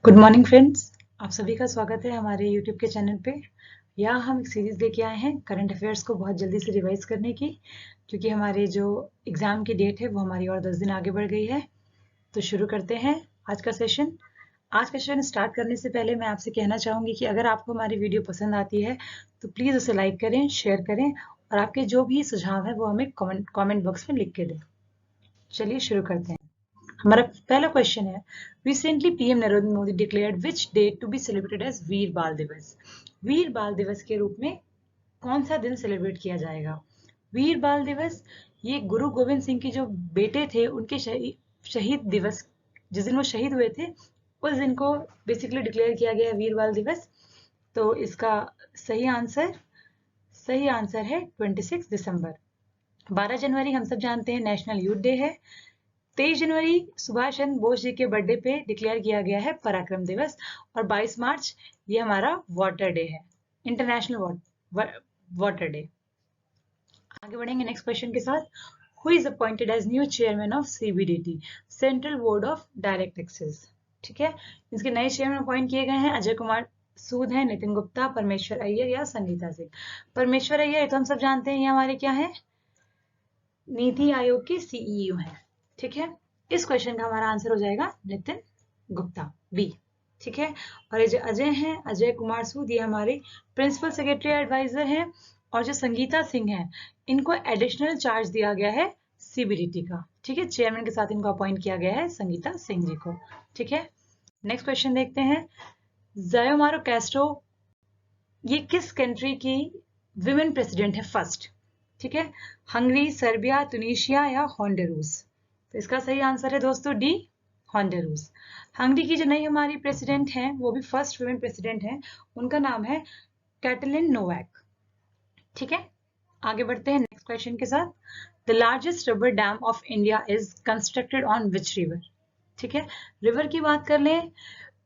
Good morning friends, आप सभी का स्वागत है हमारे यूट्यूब के चैनल पे। यहाँ हम एक सीरीज लेके आए हैं करंट अफेयर्स को बहुत जल्दी से रिवाइज करने की, क्योंकि हमारे जो एग्जाम की डेट है वो हमारी और 10 दिन आगे बढ़ गई है। तो शुरू करते हैं आज का सेशन। आज का सेशन स्टार्ट करने से पहले मैं आपसे कहना चाहूँगी कि अगर आपको हमारी वीडियो पसंद आती है तो प्लीज़ उसे लाइक करें, शेयर करें और आपके जो भी सुझाव है वो हमें कॉमेंट बॉक्स में लिख के दें। चलिए शुरू करते हैं। हमारा पहला क्वेश्चन है, recently PM Narendra Modi declared which day to be celebrated as Veer Bal Diwas. वीर बाल दिवस के रूप में कौन सा दिन सेलिब्रेट किया जाएगा? वीर बाल दिवस ये गुरु गोविंद सिंह के जो बेटे थे उनके शहीद दिवस, जिस दिन वो शहीद हुए थे उस दिन को बेसिकली डिक्लेयर किया गया है वीर बाल दिवस। तो इसका सही आंसर है 26 दिसंबर। 12 जनवरी हम सब जानते हैं नेशनल यूथ डे है। 23 जनवरी सुभाष चंद्र बोस जी के बर्थडे पे डिक्लेयर किया गया है पराक्रम दिवस। और 22 मार्च ये हमारा वाटर डे है, इंटरनेशनल वाटर डे। आगे बढ़ेंगे नेक्स्ट क्वेश्चन के साथ। Who is appointed as new chairman of CBDT, central board of direct taxes. ठीक है, इसके नए चेयरमैन अपॉइंट किए गए हैं अजय कुमार सूद है, नितिन गुप्ता, परमेश्वर अय्यर या संगीता सिंह। परमेश्वर अय्यर तो हम सब जानते हैं ये हमारे क्या है, नीति आयोग के सीईओ हैं। ठीक है, इस क्वेश्चन का हमारा आंसर हो जाएगा नितिन गुप्ता, बी। ठीक है, और ये जो अजय हैं, अजय कुमार सूद, ये हमारे प्रिंसिपल सेक्रेटरी एडवाइजर हैं। और जो संगीता सिंह हैं, इनको एडिशनल चार्ज दिया गया है सीबीडीटी का। ठीक है, चेयरमैन के साथ इनको अपॉइंट किया गया है संगीता सिंह जी को। ठीक है, नेक्स्ट क्वेश्चन देखते हैं। ज़ायोमारो कैस्ट्रो ये किस कंट्री की विमेन प्रेसिडेंट है फर्स्ट? ठीक है, हंगरी, सर्बिया, तुनिशिया या होंडुरास। तो इसका सही आंसर है दोस्तों डी, होंडुरास। हंगरी की जो नई हमारी प्रेसिडेंट हैं, वो भी फर्स्ट वुमेन प्रेसिडेंट हैं, उनका नाम है कैटलिन नोवैक। ठीक है, आगे बढ़ते हैं नेक्स्ट क्वेश्चन के साथ। The largest rubber dam of India is constructed on which river. ठीक है, रिवर की बात कर लें,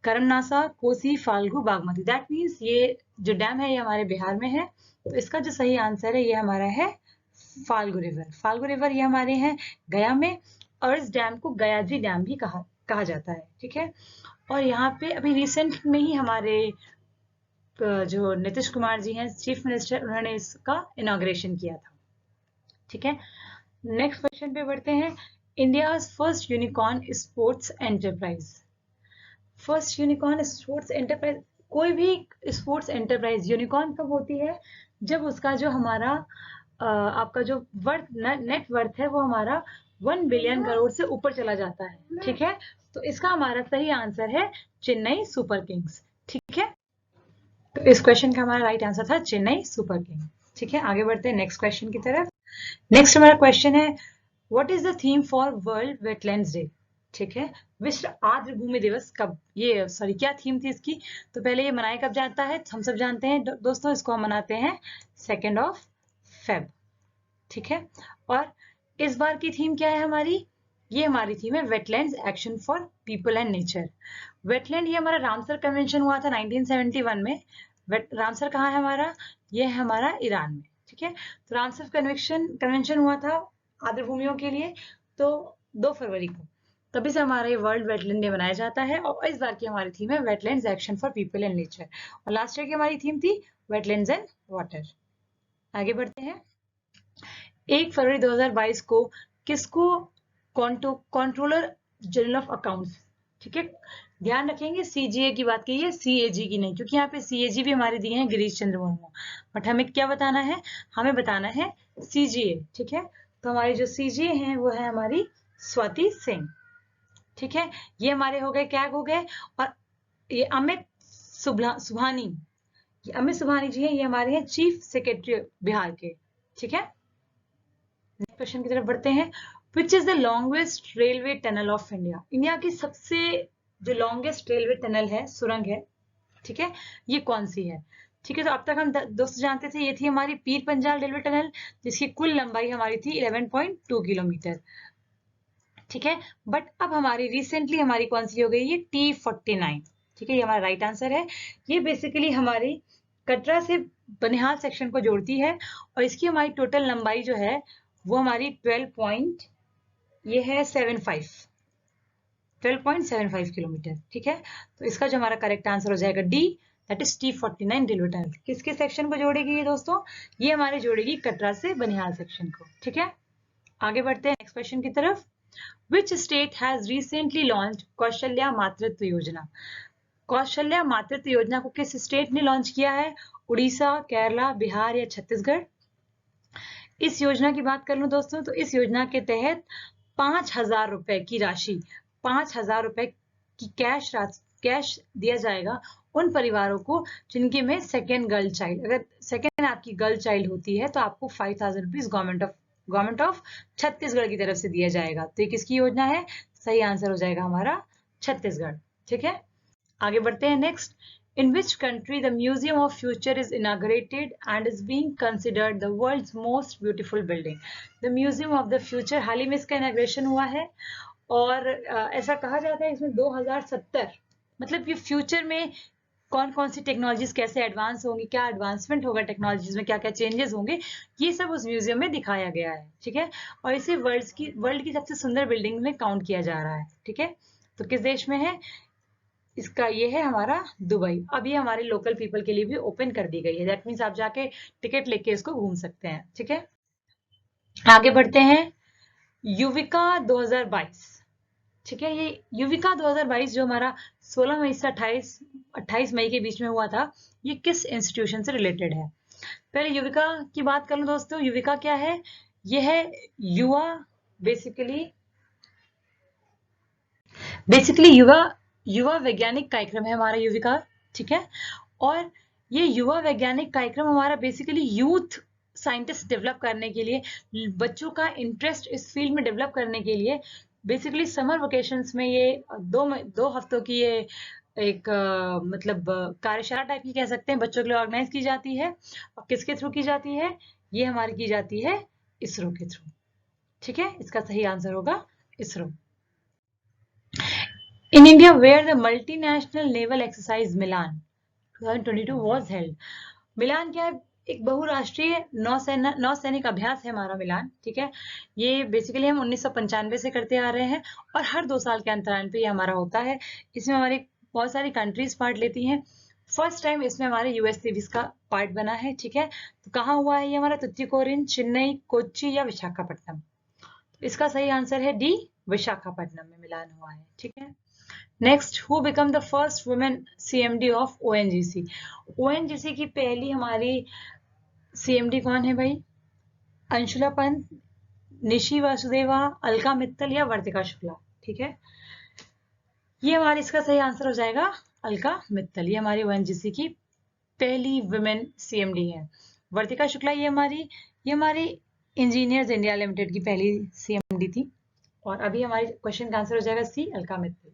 करमनासा, कोसी, फाल्गु, बागमती। दैट मीन्स ये जो डैम है ये हमारे बिहार में है। तो इसका जो सही आंसर है ये हमारा है फाल्गु रिवर। फाल्गु रिवर ये हमारे हैं गया में, और इस डैम को गयाजी डैम भी कहा जाता है। ठीक है, और यहाँ पे अभी रिसेंट में ही हमारे जो नीतीश कुमार जी हैं चीफ मिनिस्टर, उन्होंने इसका इनॉग्रेशन किया था। ठीक है, नेक्स्ट क्वेश्चन पे बढ़ते हैं। India first unicorn sports enterprise. First unicorn sports enterprise, कोई भी स्पोर्ट्स एंटरप्राइज यूनिकॉर्न कब होती है? जब उसका जो हमारा आपका जो नेट वर्थ है वो हमारा 1 बिलियन करोड़ से ऊपर चला जाता है। ठीक है, तो इसका हमारा सही आंसर है चेन्नई सुपर किंग्स। ठीक है, तो इस क्वेश्चन का हमारा राइट आंसर था चेन्नई सुपर किंग्स। ठीक है, आगे बढ़ते हैं नेक्स्ट क्वेश्चन की तरफ। नेक्स्ट हमारा क्वेश्चन है, what is the theme for world wetlands day. ठीक है, विश्व आर्द्र भूमि दिवस कब, ये सॉरी क्या थीम थी इसकी? तो पहले ये मनाया कब जाता है? हम सब जानते हैं दोस्तों, इसको हम मनाते हैं 2 फेब। ठीक है, और इस बार की थीम क्या है हमारी? ये हमारी थीम है wetlands action for people and nature. Wetland ये हमारा रामसर कन्वेंशन हुआ था 1971 में। रामसर कहाँ है हमारा? ये है हमारा ईरान में। ठीक है, तो रामसर कन्वेंशन हुआ था आर्द्र भूमियों के लिए, तो 2 फरवरी को, तभी से हमारा ये वर्ल्ड वेटलैंड डे मनाया जाता है। और इस बार की हमारी थीम है wetlands action for people and nature, और लास्ट ईयर की हमारी थीम थी वेटलैंड्स एंड वाटर। आगे बढ़ते हैं। 1 फरवरी 2022 को किसको कंट्रोलर जनरल ऑफ अकाउंट्स, ठीक है, ध्यान रखेंगे सीजीए की बात की है, सीएजी की नहीं, क्योंकि यहाँ पे सीएजी भी हमारे दिए हैं गिरीश चंद्र मुर्मू, बट हमें क्या बताना है? हमें बताना है सीजीए। ठीक है, तो हमारी जो सीजीए हैं वो है हमारी स्वाति सिंह। ठीक है, ये हमारे हो गए, क्या हो गए। और ये अमित सुबहानी, ये अमित सुबहानी जी हैं, ये हमारे हैं चीफ सेक्रेटरी बिहार के। ठीक है, नेक्स्ट क्वेश्चन की तरफ बढ़ते हैं। विच is the longest railway tunnel of India. India की सबसे जो लॉन्गेस्ट रेलवे टनल है, सुरंग है, ठीक है, ये कौन सी है? ठीक है, तो अब तक हम दोस्तों जानते थे ये थी हमारी पीर पंजाल रेलवे टनल, जिसकी कुल लंबाई हमारी थी 11.2 किलोमीटर। ठीक है, बट अब हमारी रिसेंटली हमारी कौन सी हो गई? ये T49। ठीक है, ये हमारा राइट आंसर है। ये बेसिकली हमारी कटरा से बनिहाल सेक्शन को जोड़ती है, और इसकी हमारी टोटल लंबाई जो है वो हमारी 12.75। 12.75 किलोमीटर। ठीक है, तो इसका जो हमारा करेक्ट आंसर हो जाएगा D, that is T49 railway tunnel. किसके सेक्शन को जोड़ेगी ये दोस्तों? ये हमारे जोड़ेगी कटरा से बनिहाल सेक्शन को। ठीक है, आगे बढ़ते हैं नेक्स्ट क्वेश्चन की तरफ। Which state has recently launched Kaushalya मातृत्व योजना? कौशल्या मातृत्व योजना को किस स्टेट ने लॉन्च किया है? उड़ीसा, केरला, बिहार या छत्तीसगढ़? इस योजना की बात कर लूं दोस्तों, तो इस योजना के तहत 5,000 रुपए की राशि, 5,000 रुपए की कैश दिया जाएगा उन परिवारों को जिनके में सेकेंड गर्ल चाइल्ड, अगर सेकेंड आपकी गर्ल चाइल्ड होती है तो आपको 5,000 रुपीज गवर्नमेंट ऑफ छत्तीसगढ़ की तरफ से दिया जाएगा। तो ये किसकी योजना है? सही आंसर हो जाएगा हमारा छत्तीसगढ़। ठीक है, आगे बढ़ते हैं next. In which country the Museum of Future is inaugurated and is being considered the world's most beautiful building? The Museum of the Future, हाल ही में इसका इनाग्रेशन हुआ है और ऐसा कहा जाता है इसमें 2070, मतलब ये फ्यूचर में कौन कौन सी टेक्नोलॉजीज कैसे एडवांस होंगी, क्या एडवांसमेंट होगा टेक्नोलॉजीज में, क्या क्या चेंजेस होंगे, ये सब उस म्यूजियम में दिखाया गया है। ठीक है, और इसे वर्ल्ड की सबसे सुंदर बिल्डिंग में काउंट किया जा रहा है। ठीक है, तो किस देश में है? इसका ये है हमारा दुबई। अब ये हमारे लोकल पीपल के लिए भी ओपन कर दी गई है, दैट मीन्स आप जाके टिकट लेके इसको घूम सकते हैं। ठीक है, आगे बढ़ते हैं। युविका 2022, ठीक है, ये युविका 2022 जो हमारा 16 मई से 28 मई के बीच में हुआ था, ये किस इंस्टीट्यूशन से रिलेटेड है? पहले युविका की बात कर लूं दोस्तों। युविका क्या है? ये है युवा, बेसिकली युवा वैज्ञानिक कार्यक्रम है हमारा युविका। ठीक है, और ये युवा वैज्ञानिक कार्यक्रम हमारा बेसिकली यूथ साइंटिस्ट डेवलप करने के लिए, बच्चों का इंटरेस्ट इस फील्ड में डेवलप करने के लिए, बेसिकली समर वेकेशंस में ये दो हफ्तों की ये एक मतलब कार्यशाला टाइप की कह सकते हैं, बच्चों के लिए ऑर्गेनाइज की जाती है। और किसके थ्रू की जाती है? ये हमारी की जाती है इसरो के थ्रू। ठीक है, इसका सही आंसर होगा ISRO. In India, where the multinational naval exercise Milan 2022 was held. मिलान क्या है? एक बहुराष्ट्रीय नौसैनिक अभ्यास है हमारा मिलान। ठीक है, ये बेसिकली हम 1995 से करते आ रहे हैं और हर 2 साल के अंतराल पे ये हमारा होता है। इसमें हमारी बहुत सारी कंट्रीज पार्ट लेती हैं। फर्स्ट टाइम इसमें हमारे यूएस नेवी का पार्ट बना है। ठीक है, तो कहाँ हुआ है ये हमारा? तुतीकोरिन, चेन्नई, कोच्चि या विशाखापट्टनम? इसका सही आंसर है डी, विशाखापट्टनम में मिलान हुआ है। ठीक है, next, who become the first women CMD of ONGC? ONGC की पहली हमारी CMD कौन है भाई? अंशुला पंत, निशी वासुदेवा, अलका मित्तल या वर्तिका शुक्ला? ठीक है, ये हमारी इसका सही आंसर हो जाएगा अलका मित्तल। ये हमारी ONGC की पहली वुमेन CMD है। वर्तिका शुक्ला ये हमारी इंजीनियर्स इंडिया लिमिटेड की पहली CMD थी। और अभी हमारे क्वेश्चन का आंसर हो जाएगा C, Alka Mittal.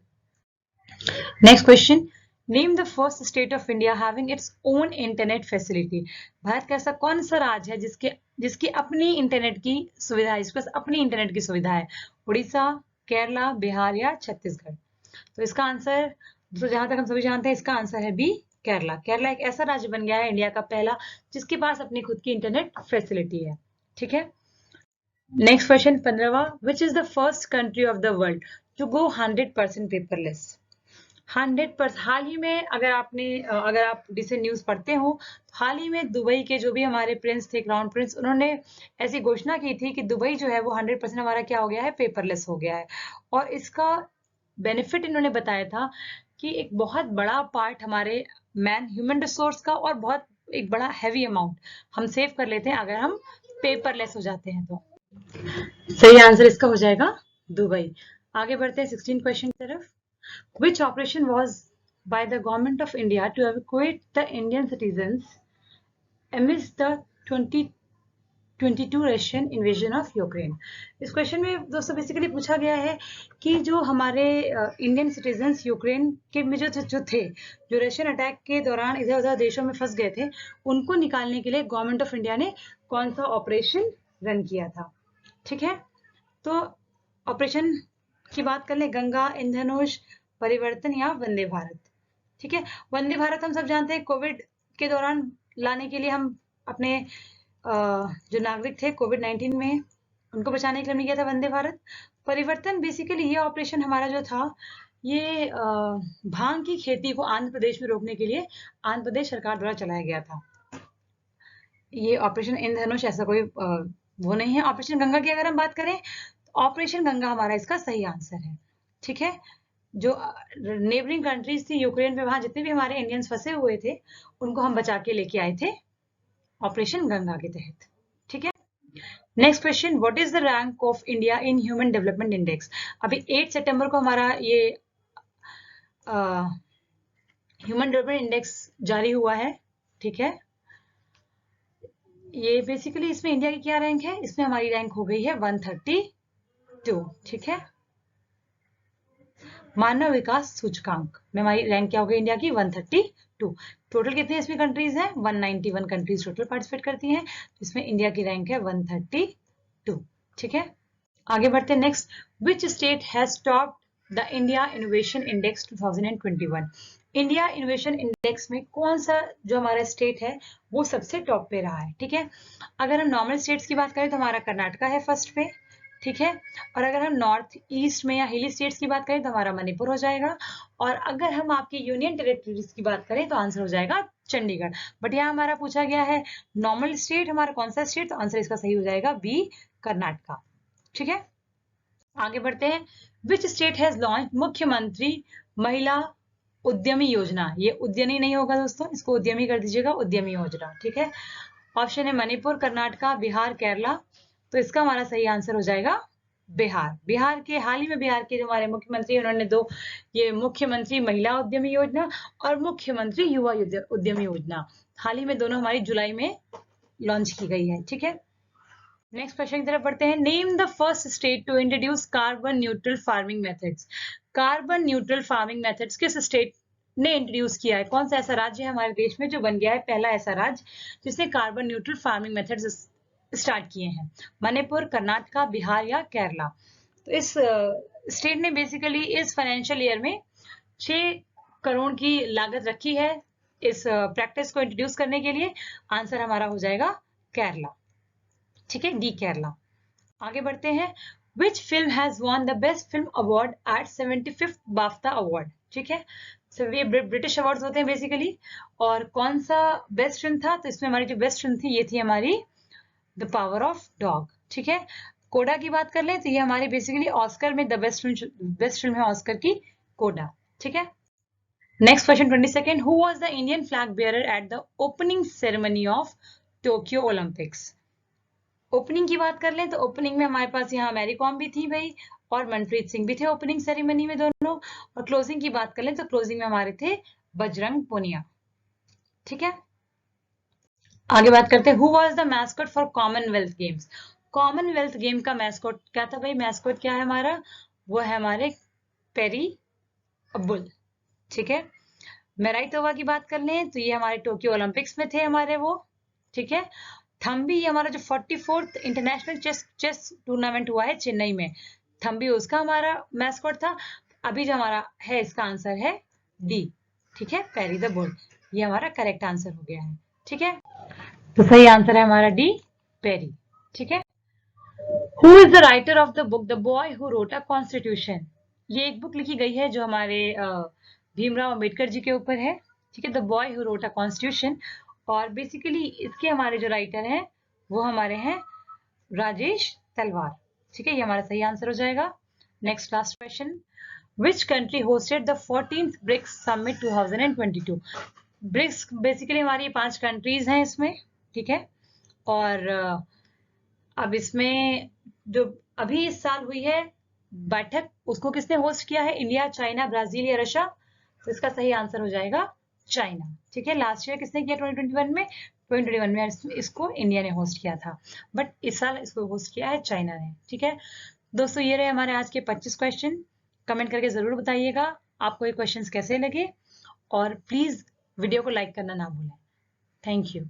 Next question, name the first state of India having its own internet facility. भारत का ऐसा कौन सा राज्य है जिसकी अपनी इंटरनेट की सुविधा है, जिसके पास अपनी इंटरनेट की सुविधा है? उड़ीसा, केरला, बिहार या छत्तीसगढ़? तो इसका आंसर तो जहां तक हम सभी जानते हैं इसका आंसर है बी, केरला। केरला एक ऐसा राज्य बन गया है इंडिया का पहला जिसके पास अपनी खुद की इंटरनेट फैसिलिटी है। ठीक है, नेक्स्ट क्वेश्चन 15वां, which is the first country of the world to go 100% paperless? 100%। हाल ही में अगर आप रिसेंट न्यूज पढ़ते हो, हाल ही में दुबई के जो भी हमारे प्रिंस थे, क्राउन प्रिंस, उन्होंने ऐसी घोषणा की थी कि दुबई जो है वो 100% हमारा क्या हो गया है? पेपरलेस हो गया है। और इसका बेनिफिट इन्होंने बताया था कि एक बहुत बड़ा पार्ट हमारे ह्यूमन रिसोर्स का और बहुत एक बड़ा हैवी अमाउंट हम सेव कर लेते हैं अगर हम पेपरलेस हो जाते हैं। तो सही आंसर इसका हो जाएगा दुबई। आगे बढ़ते हैं 16 क्वेश्चन की तरफ। Which operation was by the government of India to evacuate the Indian citizens amidst the 2022 Russian invasion of Ukraine? इस क्वेश्चन में दोस्तों बेसिकली पूछा गया है कि जो हमारे इंडियन सिटीजन्स यूक्रेन के में जो थे, जो रशियन अटैक के दौरान इधर उधर देशों में फंस गए थे, उनको निकालने के लिए गवर्नमेंट ऑफ इंडिया ने कौन सा ऑपरेशन रन किया था? ठीक है, तो ऑपरेशन की बात कर लें, गंगा, इंद्रधनुष, परिवर्तन या वंदे भारत। ठीक है, वंदे भारत हम सब जानते हैं कोविड के दौरान लाने के लिए, हम अपने जो नागरिक थे कोविड-19 में उनको बचाने के लिए हमने किया था वंदे भारत। परिवर्तन बेसिकली ये ऑपरेशन हमारा जो था, ये भांग की खेती को आंध्र प्रदेश में रोकने के लिए आंध्र प्रदेश सरकार द्वारा चलाया गया था। ये ऑपरेशन इंद्रधनुष ऐसा कोई वो नहीं है। ऑपरेशन गंगा की अगर हम बात करें, तो ऑपरेशन गंगा हमारा इसका सही आंसर है। ठीक है, जो नेबरिंग कंट्रीज थी यूक्रेन पे, वहां जितने भी हमारे इंडियंस फंसे हुए थे उनको हम बचा के लेके आए थे ऑपरेशन गंगा के तहत। ठीक है, next question, what is the rank of India in human development index. अभी 8 सितंबर को हमारा ये ह्यूमन डेवलपमेंट इंडेक्स जारी हुआ है। ठीक है, ये बेसिकली इसमें इंडिया की क्या रैंक है, इसमें हमारी रैंक हो गई है 132। ठीक है, मानव विकास सूचकांक में हमारी रैंक क्या हो गई इंडिया की 132। टोटल कितनी इसमें कंट्रीज हैं, 191 कंट्रीज टोटल पार्टिसिपेट करती हैं, इसमें इंडिया की रैंक है 132। ठीक है, आगे बढ़ते हैं। Next, which state has topped the India innovation index 2021। India innovation index में कौन सा जो हमारा स्टेट है वो सबसे टॉप पे रहा है। ठीक है, अगर हम नॉर्मल स्टेट्स की बात करें तो हमारा कर्नाटका है फर्स्ट पे। ठीक है, और अगर हम नॉर्थ ईस्ट में या हिली स्टेट्स की बात करें तो हमारा मणिपुर हो जाएगा, और अगर हम आपकी यूनियन टेरिटरीज की बात करें तो आंसर हो जाएगा चंडीगढ़। बट यहाँ हमारा पूछा गया है नॉर्मल स्टेट, हमारा कौन सा स्टेट, तो आंसर इसका सही हो जाएगा बी, कर्नाटका। ठीक है, आगे बढ़ते हैं। विच स्टेट हैज लॉन्च मुख्यमंत्री महिला उद्यमी योजना। ये उद्यमी नहीं होगा दोस्तों, इसको उद्यमी कर दीजिएगा, उद्यमी योजना। ठीक है, ऑप्शन है मणिपुर, कर्नाटका, बिहार, केरला, तो इसका हमारा सही आंसर हो जाएगा बिहार। बिहार के हाल ही में बिहार के जो हमारे मुख्यमंत्री, उन्होंने दो, ये मुख्यमंत्री महिला उद्यमी योजना और मुख्यमंत्री युवा उद्यमी योजना, हाल ही में दोनों हमारी जुलाई में लॉन्च की गई है। ठीक है, नेक्स्ट क्वेश्चन की तरफ बढ़ते हैं। Name the first state to introduce carbon neutral farming methods. Carbon neutral farming methods किस स्टेट ने इंट्रोड्यूस किया है, कौन सा ऐसा राज्य है हमारे देश में जो बन गया है पहला ऐसा राज्य जिसने carbon neutral farming methods start किए हैं, मणिपुर, कर्नाटका, बिहार या केरला। तो इस स्टेट ने बेसिकली इस फाइनेंशियल ईयर में 6 करोड़ की लागत रखी है इस प्रैक्टिस को इंट्रोड्यूस करने के लिए। आंसर हमारा हो जाएगा केरला। ठीक है, डी, केरला। आगे बढ़ते हैं। Which film has won the best film award eight 75th BAFTA award. ठीक है, ये ब्रिटिश अवार्ड्स होते हैं बेसिकली, और कौन सा बेस्ट फिल्म था, तो इसमें हमारी जो बेस्ट फिल्म थी ये थी हमारी द पावर ऑफ डॉग। ठीक है, कोडा की बात कर ले तो ये हमारी बेसिकली ऑस्कर में द बेस्ट फिल्म है ऑस्कर की कोडा। ठीक है, next question 22nd, who was the Indian flag bearer at the opening ceremony of Tokyo Olympics. Opening की बात कर लें तो ओपनिंग में हमारे पास यहाँ मैरी कॉम भी थी भाई, और मनप्रीत सिंह भी थे ओपनिंग सेरेमनी में दोनों, और क्लोजिंग की बात कर लें तो क्लोजिंग में हमारे थे बजरंग पुनिया। ठीक है, आगे बात करते हैं। Who was the mascot for Commonwealth games. Commonwealth game का मैस्कॉट क्या था भाई, मैस्कॉट क्या है हमारा, वो है हमारे पेरी अब्बुल। ठीक है, मेराइटोवा की बात कर लें तो ये हमारे टोक्यो ओलंपिक्स में थे हमारे वो। ठीक है, थम्बी हमारा जो 44th इंटरनेशनल चेस टूर्नामेंट हुआ है चेन्नई में, थम्बी उसका हमारा मैस्कॉट था। अभी जो हमारा है इसका आंसर है डी। ठीक है, पेरी द बुल, ये हमारा करेक्ट आंसर हो गया है। ठीक है, तो सही आंसर है हमारा डी, पेरी। ठीक है, who is the writer of the book the boy who wrote a constitution. ये एक बुक लिखी गई है जो हमारे भीमराव अंबेडकर जी के ऊपर है। ठीक है, the boy who wrote a constitution, और बेसिकली इसके हमारे जो राइटर हैं वो हमारे हैं राजेश तलवार। ठीक है, ये हमारा सही आंसर हो जाएगा। Next last question, which country hosted the 14th BRICS summit 2022। BRICS basically हमारी 5 कंट्रीज हैं इसमें। ठीक है, और अब इसमें जो अभी इस साल हुई है बैठक, उसको किसने होस्ट किया है, इंडिया, चाइना, ब्राजील या रशिया, तो इसका सही आंसर हो जाएगा चाइना। ठीक है, लास्ट ईयर किसने किया 2021 में, 2021 में इसको इंडिया ने होस्ट किया था, बट इस साल इसको होस्ट किया है चाइना ने। ठीक है दोस्तों, ये रहे हमारे आज के 25 क्वेश्चन। कमेंट करके जरूर बताइएगा आपको ये क्वेश्चंस कैसे लगे, और प्लीज वीडियो को लाइक करना ना भूलें। Thank you.